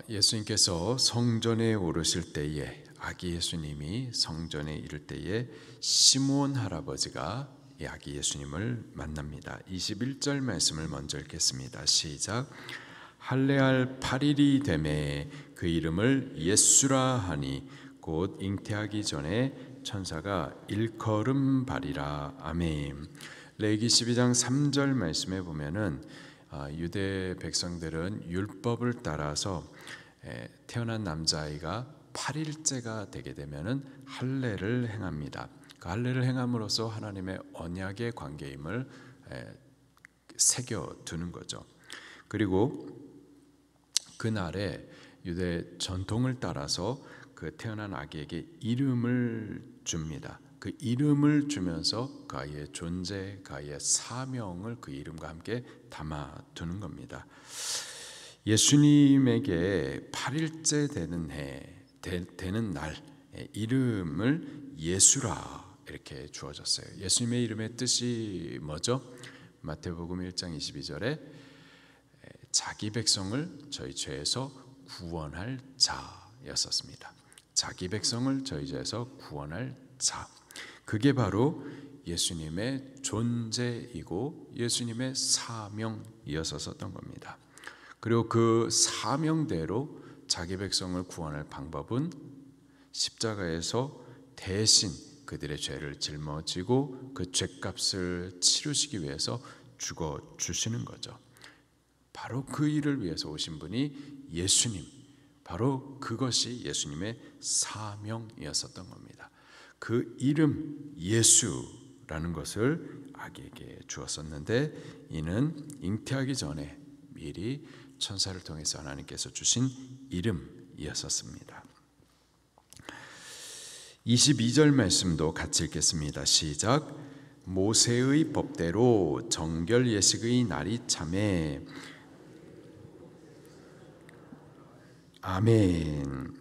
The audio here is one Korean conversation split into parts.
예수님께서 성전에 오르실 때에, 아기 예수님이 성전에 이를 때에 시므온 할아버지가 이 아기 예수님을 만납니다. 21절 말씀을 먼저 읽겠습니다. 시작. 할례할 8일이 되매 그 이름을 예수라 하니 곧 잉태하기 전에 천사가 일컬음 바리라. 아멘. 레위기 12장 3절 말씀에 보면은 유대 백성들은 율법을 따라서 태어난 남자아이가 8일째가 되게 되면은 할례를 행합니다. 그 할례를 행함으로써 하나님의 언약의 관계임을 새겨두는 거죠. 그리고 그날에 유대 전통을 따라서 그 태어난 아기에게 이름을 줍니다. 그 이름을 주면서 그 아이의 존재, 그 아이의 사명을 그 이름과 함께 담아두는 겁니다. 예수님에게 8일째 되는 날 이름을 예수라 이렇게 주어졌어요. 예수님의 이름의 뜻이 뭐죠? 마태복음 1장 22절에 자기 백성을 저희 죄에서 구원할 자였었습니다. 자기 백성을 저희 죄에서 구원할 자. 그게 바로 예수님의 존재이고 예수님의 사명이었었던 겁니다. 그리고 그 사명대로 자기 백성을 구원할 방법은 십자가에서 대신 그들의 죄를 짊어지고 그 죄값을 치르시기 위해서 죽어 주시는 거죠. 바로 그 일을 위해서 오신 분이 예수님, 바로 그것이 예수님의 사명이었었던 겁니다. 그 이름 예수라는 것을 아기에게 주었었는데 이는 잉태하기 전에 미리 천사를 통해서 하나님께서 주신 이름이었었습니다. 22절 말씀도 같이 읽겠습니다. 시작. 모세의 법대로 정결 예식의 날이 차매. 아멘.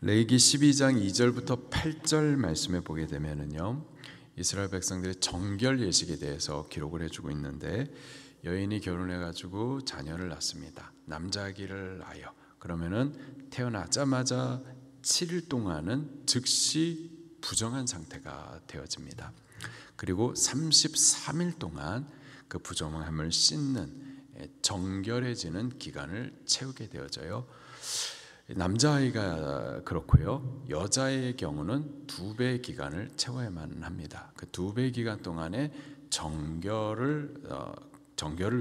레위기 12장 2절부터 8절 말씀에 보게 되면은요, 이스라엘 백성들의 정결 예식에 대해서 기록을 해주고 있는데, 여인이 결혼해가지고 자녀를 낳습니다. 남자아기를 낳아요. 그러면은 태어나자마자 7일 동안은 즉시 부정한 상태가 되어집니다. 그리고 33일 동안 그 부정함을 씻는 정결해지는 기간을 채우게 되어져요. 남자아이가 그렇고요. 여자의 경우는 2배의 기간을 채워야만 합니다. 그 2배의 기간 동안에 정결을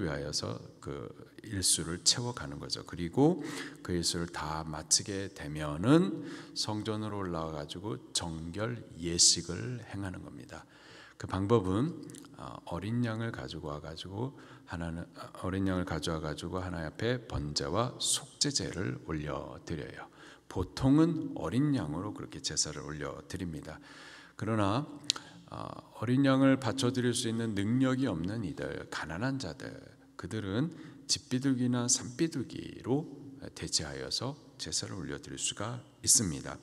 위하여서 그 일수를 채워가는 거죠. 그리고 그 일수를 다 마치게 되면은 성전으로 올라와 가지고 정결 예식을 행하는 겁니다. 그 방법은 어린 양을 가져와 가지고 하나님 앞에 번제와 속죄제를 올려 드려요. 보통은 어린 양으로 그렇게 제사를 올려 드립니다. 그러나 어린 양을 바쳐 드릴 수 있는 능력이 없는 이들, 가난한 자들, 그들은 집비둘기나 산비둘기로 대체하여서 제사를 올려 드릴 수가 있습니다.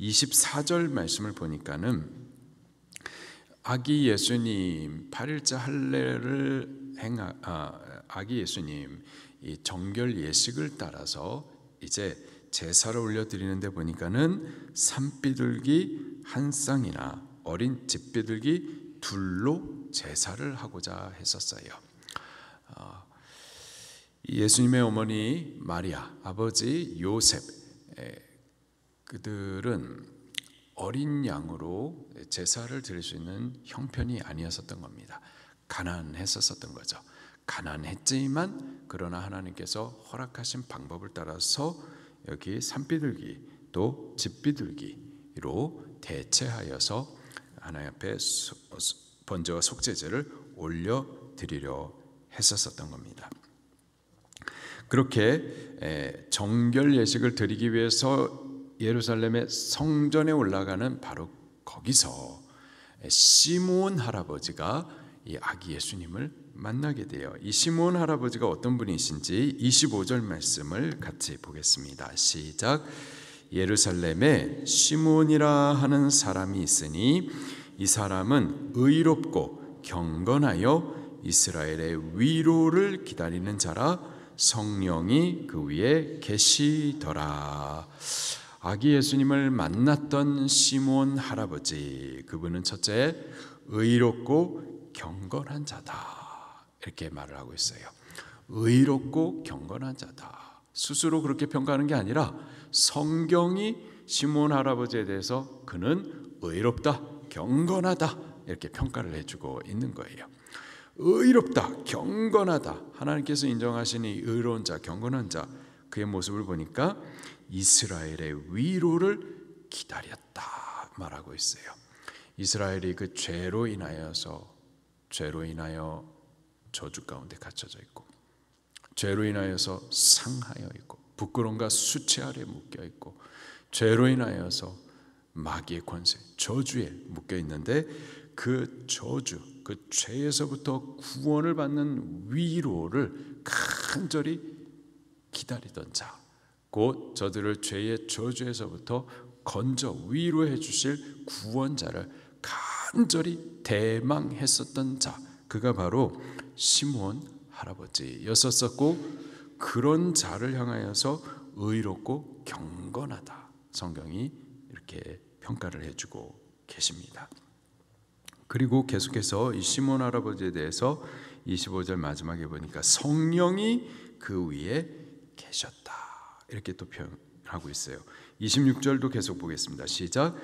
24절 말씀을 보니까는 아기 예수님 8일째 할례를 아기 예수님 이 정결 예식을 따라서 이제 제사를 올려 드리는데 보니까는 산비둘기 한 쌍이나 어린 집비둘기 둘로 제사를 하고자 했었어요. 예수님의 어머니 마리아, 아버지 요셉, 그들은 어린 양으로 제사를 드릴 수 있는 형편이 아니었었던 겁니다. 가난했었던 거죠. 가난했지만 그러나 하나님께서 허락하신 방법을 따라서 여기 산비둘기 또 집비둘기로 대체하여서 하나님 앞에 번제와 속죄제를 올려 드리려 했었던 겁니다. 그렇게 정결 예식을 드리기 위해서 예루살렘의 성전에 올라가는 바로 거기서 시므온 할아버지가 이 아기 예수님을 만나게 돼요. 이 시므온 할아버지가 어떤 분이신지 25절 말씀을 같이 보겠습니다. 시작. 예루살렘에 시므온이라 하는 사람이 있으니 이 사람은 의롭고 경건하여 이스라엘의 위로를 기다리는 자라. 성령이 그 위에 계시더라. 아기 예수님을 만났던 시몬 할아버지, 그분은 첫째 의롭고 경건한 자다, 이렇게 말을 하고 있어요. 의롭고 경건한 자다. 스스로 그렇게 평가하는 게 아니라 성경이 시몬 할아버지에 대해서 그는 의롭다, 경건하다, 이렇게 평가를 해주고 있는 거예요. 의롭다, 경건하다, 하나님께서 인정하시니 의로운 자, 경건한 자, 그의 모습을 보니까 이스라엘의 위로를 기다렸다 말하고 있어요. 이스라엘이 그 죄로 인하여 저주 가운데 갇혀져 있고, 죄로 인하여서 상하여 있고, 부끄러움과 수치 아래 묶여 있고, 죄로 인하여서 마귀의 권세, 저주에 묶여 있는데, 그 저주, 그 죄에서부터 구원을 받는 위로를 간절히 기다리던 자, 곧 저들을 죄의 저주에서부터 건져 위로해 주실 구원자를 간절히 대망했었던 자, 그가 바로 시몬 할아버지였었고, 그런 자를 향하여서 의롭고 경건하다, 성경이 이렇게 평가를 해주고 계십니다. 그리고 계속해서 이 시몬 할아버지에 대해서 25절 마지막에 보니까 성령이 그 위에 계셨다, 이렇게 또 표현하고 있어요. 26절도 계속 보겠습니다. 시작.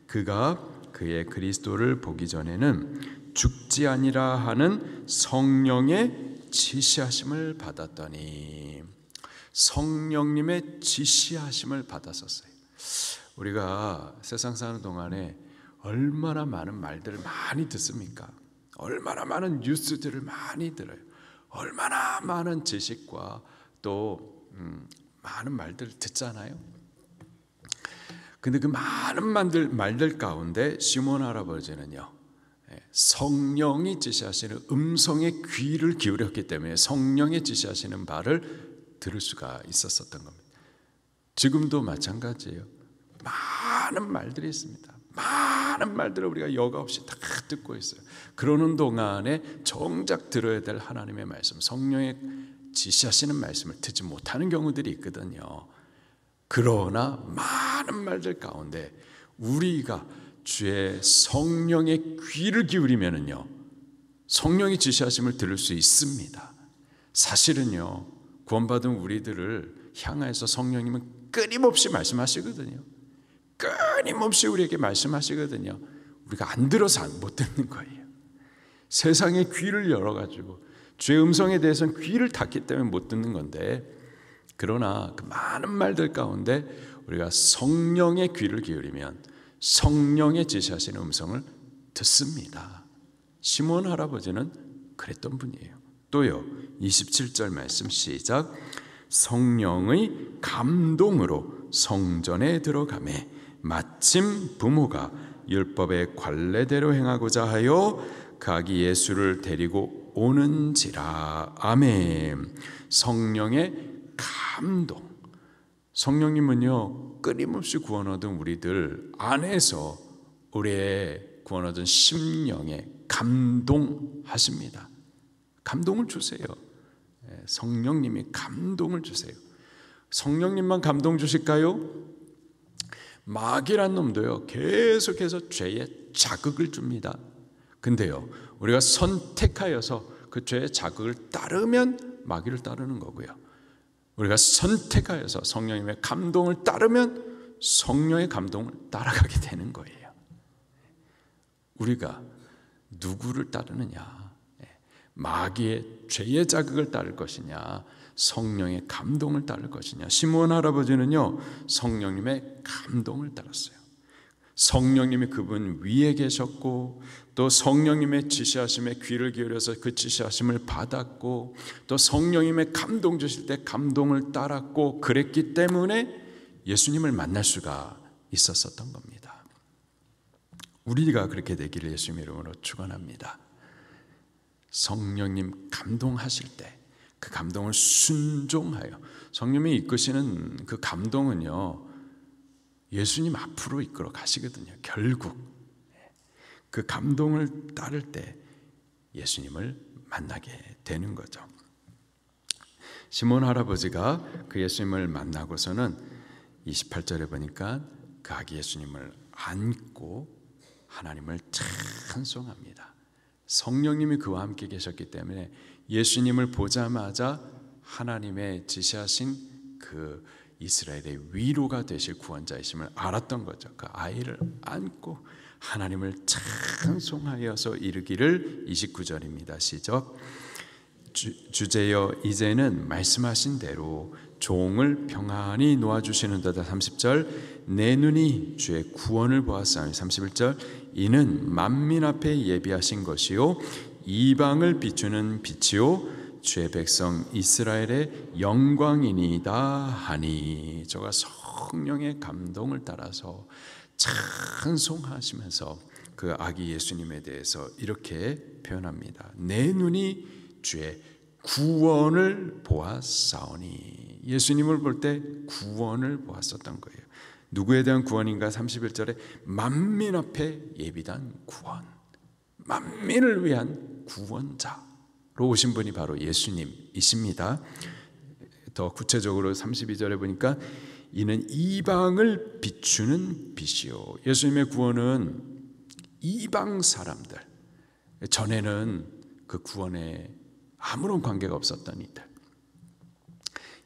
그가 그의 그리스도를 보기 전에는 죽지 아니라 하는 성령의 지시하심을 받았더니, 성령님의 지시하심을 받았었어요. 우리가 세상 사는 동안에 얼마나 많은 말들을 많이 듣습니까? 얼마나 많은 뉴스들을 많이 들어요. 얼마나 많은 지식과 또 많은 말들을 듣잖아요. 근데 그 많은 말들 가운데 시몬 할아버지는요, 성령이 지시하시는 음성에 귀를 기울였기 때문에 성령이 지시하시는 바를 들을 수가 있었던 겁니다. 지금도 마찬가지예요. 많은 말들이 있습니다. 많은 말들을 우리가 여과 없이 다 듣고 있어요. 그러는 동안에 정작 들어야 될 하나님의 말씀, 성령의 지시하시는 말씀을 듣지 못하는 경우들이 있거든요. 그러나 많은 말들 가운데 우리가 주의 성령의 귀를 기울이면은요, 성령이 지시하심을 들을 수 있습니다. 사실은요, 구원받은 우리들을 향해서 성령님은 끊임없이 말씀하시거든요. 끊임없이 우리에게 말씀하시거든요. 우리가 안 들어서 못 듣는 거예요. 세상의 귀를 열어가지고 주의 음성에 대해서는 귀를 닫기 때문에 못 듣는 건데, 그러나 그 많은 말들 가운데 우리가 성령의 귀를 기울이면 성령의 지시하시는 음성을 듣습니다. 시몬 할아버지는 그랬던 분이에요. 또요, 27절 말씀 시작. 성령의 감동으로 성전에 들어가매 마침 부모가 율법의 관례대로 행하고자 하여 그 아기 예수를 데리고 오는지라. 아멘. 성령의 감동. 성령님은요, 끊임없이 구원 얻은 우리들 안에서 우리의 구원 얻은 심령에 감동하십니다. 감동을 주세요. 성령님이 감동을 주세요. 성령님만 감동 주실까요? 마귀란 놈도요, 계속해서 죄의 자극을 줍니다. 근데요, 우리가 선택하여서 그 죄의 자극을 따르면 마귀를 따르는 거고요, 우리가 선택하여서 성령님의 감동을 따르면 성령의 감동을 따라가게 되는 거예요. 우리가 누구를 따르느냐? 마귀의 죄의 자극을 따를 것이냐, 성령의 감동을 따를 것이냐? 시몬 할아버지는요, 성령님의 감동을 따랐어요. 성령님이 그분 위에 계셨고, 또 성령님의 지시하심에 귀를 기울여서 그 지시하심을 받았고, 또 성령님의 감동 주실 때 감동을 따랐고, 그랬기 때문에 예수님을 만날 수가 있었던 겁니다. 우리가 그렇게 되기를 예수님의 이름으로 축원합니다. 성령님 감동하실 때 그 감동을 순종하여, 성령님이 이끄시는 그 감동은요, 예수님 앞으로 이끌어 가시거든요. 결국 그 감동을 따를 때 예수님을 만나게 되는 거죠. 시몬 할아버지가 그 예수님을 만나고서는 28절에 보니까 그 아기 예수님을 안고 하나님을 찬송합니다. 성령님이 그와 함께 계셨기 때문에 예수님을 보자마자 하나님의 지시하신 그 이스라엘의 위로가 되실 구원자이심을 알았던 거죠. 그 아이를 안고 하나님을 찬송하여서 이르기를 29절입니다. 시작. 주제여 이제는 말씀하신 대로 종을 평안히 놓아주시는도다. 30절. 내 눈이 주의 구원을 보았사오니. 31절. 이는 만민 앞에 예비하신 것이요 이방을 비추는 빛이요 주의 백성 이스라엘의 영광이니이다 하니. 저가 성령의 감동을 따라서 찬송하시면서 그 아기 예수님에 대해서 이렇게 표현합니다. 내 눈이 주의 구원을 보았사오니. 예수님을 볼 때 구원을 보았었던 거예요. 누구에 대한 구원인가? 31절에 만민 앞에 예비된 구원, 만민을 위한 구원자로 오신 분이 바로 예수님이십니다. 더 구체적으로 32절에 보니까 이는 이방을 비추는 빛이요. 예수님의 구원은 이방 사람들, 전에는 그 구원에 아무런 관계가 없었던 이들,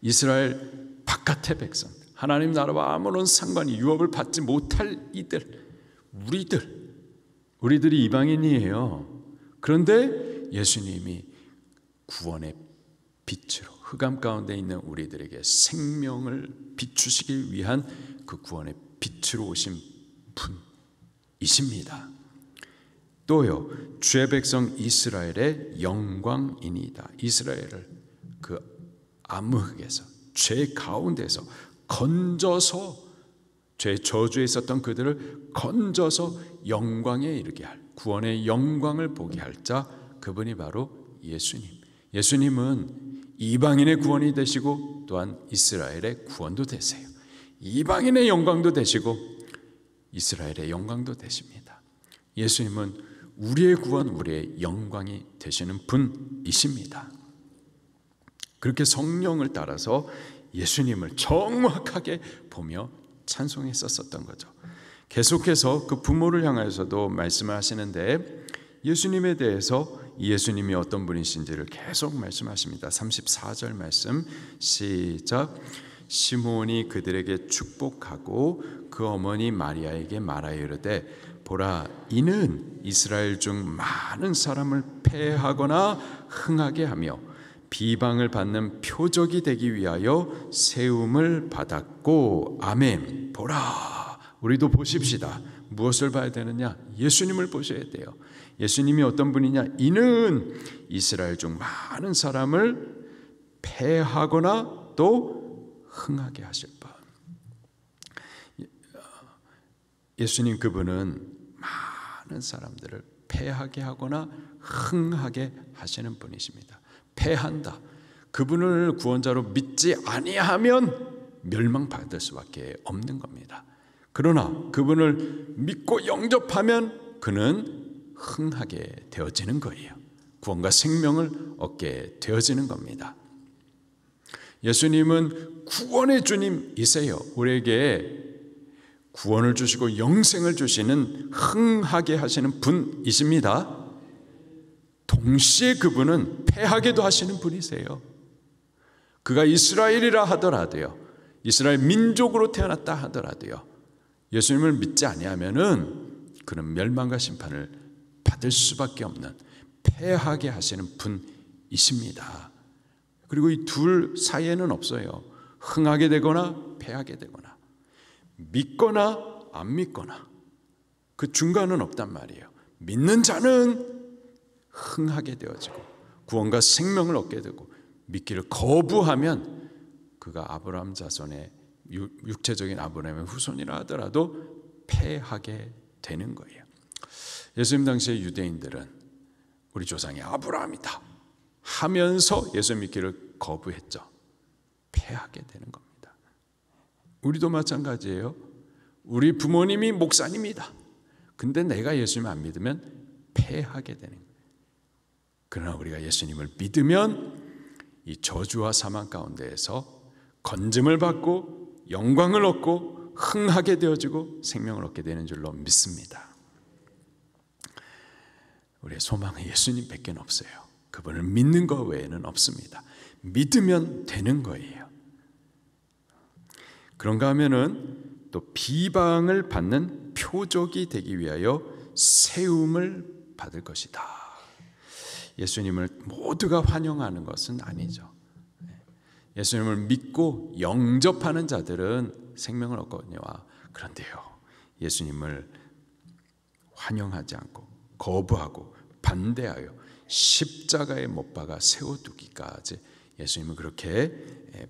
이스라엘 바깥의 백성, 하나님 나라와 아무런 상관이 유업을 받지 못할 이들, 우리들이 이방인이에요. 그런데 예수님이 구원의 빛으로 흑암 가운데 있는 우리들에게 생명을 비추시기 위한 그 구원의 빛으로 오신 분이십니다. 또요, 주의 백성 이스라엘의 영광이니이다. 이스라엘을 그 암흑에서, 죄 가운데서 건져서, 죄 저주에 있었던 그들을 건져서 영광에 이르게 할, 구원의 영광을 보게 할 자, 그분이 바로 예수님. 예수님은 이방인의 구원이 되시고 또한 이스라엘의 구원도 되세요. 이방인의 영광도 되시고 이스라엘의 영광도 되십니다. 예수님은 우리의 구원, 우리의 영광이 되시는 분이십니다. 그렇게 성령을 따라서 예수님을 정확하게 보며 찬송했었던 거죠. 계속해서 그 부모를 향해서도 말씀을 하시는데 예수님에 대해서 예수님이 어떤 분이신지를 계속 말씀하십니다. 34절 말씀 시작. 시몬이 그들에게 축복하고 그 어머니 마리아에게 말하여 이르되 보라, 이는 이스라엘 중 많은 사람을 패하거나 흥하게 하며 비방을 받는 표적이 되기 위하여 세움을 받았고. 아멘. 보라, 우리도 보십시다. 무엇을 봐야 되느냐? 예수님을 보셔야 돼요. 예수님이 어떤 분이냐? 이는 이스라엘 중 많은 사람을 패하거나 또 흥하게 하실 분. 예수님 그분은 많은 사람들을 패하게 하거나 흥하게 하시는 분이십니다. 패한다. 그분을 구원자로 믿지 아니하면 멸망받을 수밖에 없는 겁니다. 그러나 그분을 믿고 영접하면 그는 흥하게 되어지는 거예요. 구원과 생명을 얻게 되어지는 겁니다. 예수님은 구원의 주님이세요. 우리에게 구원을 주시고 영생을 주시는 흥하게 하시는 분이십니다. 동시에 그분은 패하게도 하시는 분이세요. 그가 이스라엘이라 하더라도요, 이스라엘 민족으로 태어났다 하더라도요, 예수님을 믿지 아니하면은 그는 멸망과 심판을 받을 수밖에 없는 패하게 하시는 분이십니다. 그리고 이 둘 사이에는 없어요. 흥하게 되거나 패하게 되거나, 믿거나 안 믿거나, 그 중간은 없단 말이에요. 믿는 자는 흥하게 되어지고 구원과 생명을 얻게 되고, 믿기를 거부하면 그가 아브라함 자손의 육체적인 아브라함의 후손이라 하더라도 패하게 되는 거예요. 예수님 당시의 유대인들은 우리 조상이 아브라함이다 하면서 예수 믿기를 거부했죠. 패하게 되는 겁니다. 우리도 마찬가지예요. 우리 부모님이 목사님이다. 근데 내가 예수님 안 믿으면 패하게 되는 거예요. 그러나 우리가 예수님을 믿으면 이 저주와 사망 가운데에서 건짐을 받고 영광을 얻고 흥하게 되어지고 생명을 얻게 되는 줄로 믿습니다. 우리의 소망은 예수님밖에 없어요. 그분을 믿는 것 외에는 없습니다. 믿으면 되는 거예요. 그런가 하면은 또 비방을 받는 표적이 되기 위하여 세움을 받을 것이다. 예수님을 모두가 환영하는 것은 아니죠. 예수님을 믿고 영접하는 자들은 생명을 얻거니와, 그런데요, 예수님을 환영하지 않고 거부하고 반대하여 십자가에 못 박아 세워두기까지 예수님은 그렇게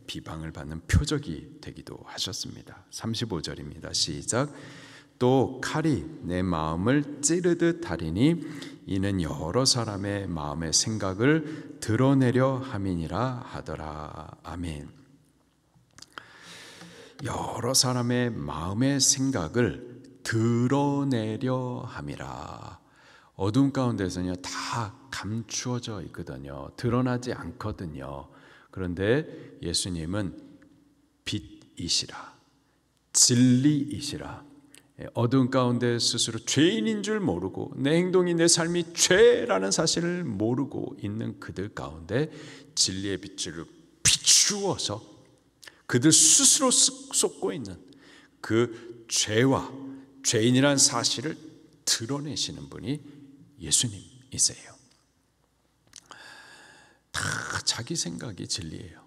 비방을 받는 표적이 되기도 하셨습니다. 35절입니다. 시작. 또 칼이 내 마음을 찌르듯 하리니 이는 여러 사람의 마음의 생각을 드러내려 함이니라 하더라. 아멘. 여러 사람의 마음의 생각을 드러내려 함이라. 어둠 가운데서는요, 다 감추어져 있거든요. 드러나지 않거든요. 그런데 예수님은 빛이시라, 진리이시라. 어둠 가운데 스스로 죄인인 줄 모르고 내 행동이, 내 삶이 죄라는 사실을 모르고 있는 그들 가운데 진리의 빛을 비추어서 그들 스스로 쏟고 있는 그 죄와 죄인이라는 사실을 드러내시는 분이 예수님이세요. 다 자기 생각이 진리예요.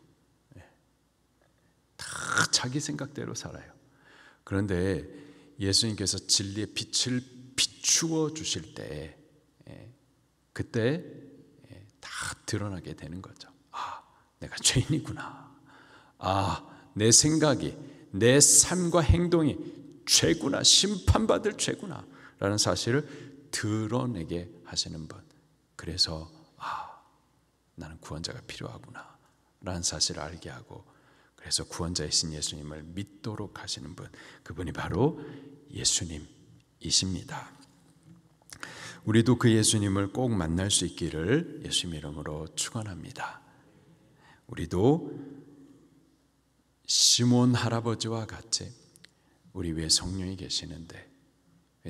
다 자기 생각대로 살아요. 그런데 예수님께서 진리의 빛을 비추어 주실 때, 그때 다 드러나게 되는 거죠. 아, 내가 죄인이구나. 아, 내 생각이, 내 삶과 행동이 죄구나, 심판받을 죄구나 라는 사실을 드러내게 하시는 분. 그래서 나는 구원자가 필요하구나 라는 사실을 알게 하고, 그래서 구원자이신 예수님을 믿도록 하시는 분, 그분이 바로 예수님이십니다. 우리도 그 예수님을 꼭 만날 수 있기를 예수님 이름으로 축원합니다. 우리도 시몬 할아버지와 같이 우리 위에 성령이 계시는데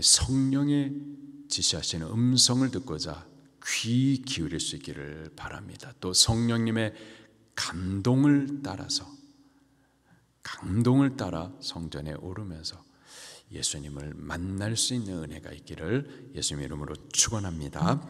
성령의 지시하시는 음성을 듣고자 귀 기울일 수 있기를 바랍니다. 또 성령님의 감동을 따라 성전에 오르면서 예수님을 만날 수 있는 은혜가 있기를 예수님 이름으로 축원합니다.